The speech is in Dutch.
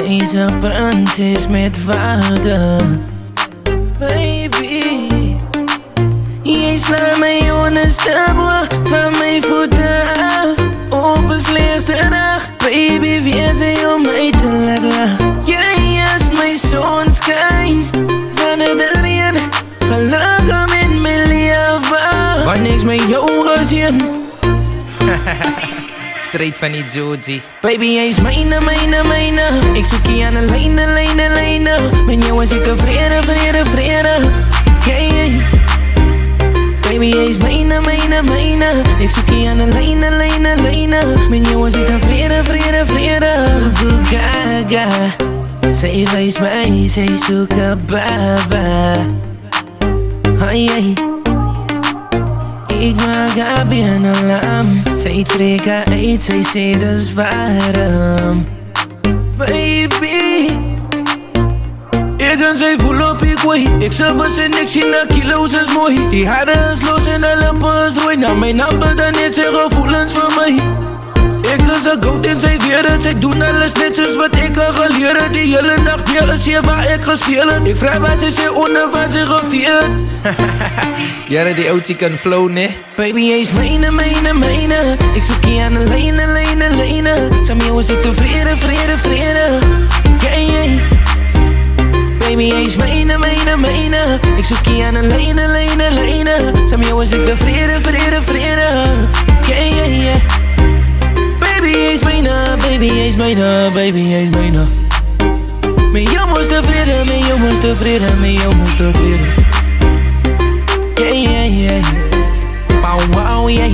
Deze brand is met waarde. Baby, jij slaat mij onstuimbaar van mijn voeten af. Op een slechte dag, baby, weer zij om mij te lachen. Jij is mijn zonschijn, van het regen, gelukkig in mijn leven. Waar niks met jou gezien. Straight van die Joji. Baby, jij is mijne. Ik zoek je aan de lijnen. Met jou is ik tevreden. Yeah. Baby, jij is mijne. Ik zoek je aan de lijnen. Met jou is ik tevreden. Gaga. Zij wijst mij, zij zoekt baba. Ik maak haar binnen lam. Zij trekt haar uit, zij zegt dat is warm. Baby, ik en zij voel op ik way. Ik zelf was en ik zie na kilo's is mooi. Die haren is los en de lippen is rooi. Na mijn nummer dan niet zijn gevoelens van mij. Ik is een goat en zij weer het. Zij doen alles net zoals wat ik har geleerd. Die hele nacht hier is hier waar ik ga spelen. Ik vraag waar ze zijn onder waar ze gevierd. Jaren die OG kan flow, nee. Baby, jij is mijne. Ik zoek je aan de lijnen. Samen jou is ik tevreden. Yeah. Baby, jij is mijne. Ik zoek je aan de lijnen. Samen jou is ik tevreden. Yeah. Baby, jij is mijne. Met jou moest tevreden. Yeah. Wow, yeah.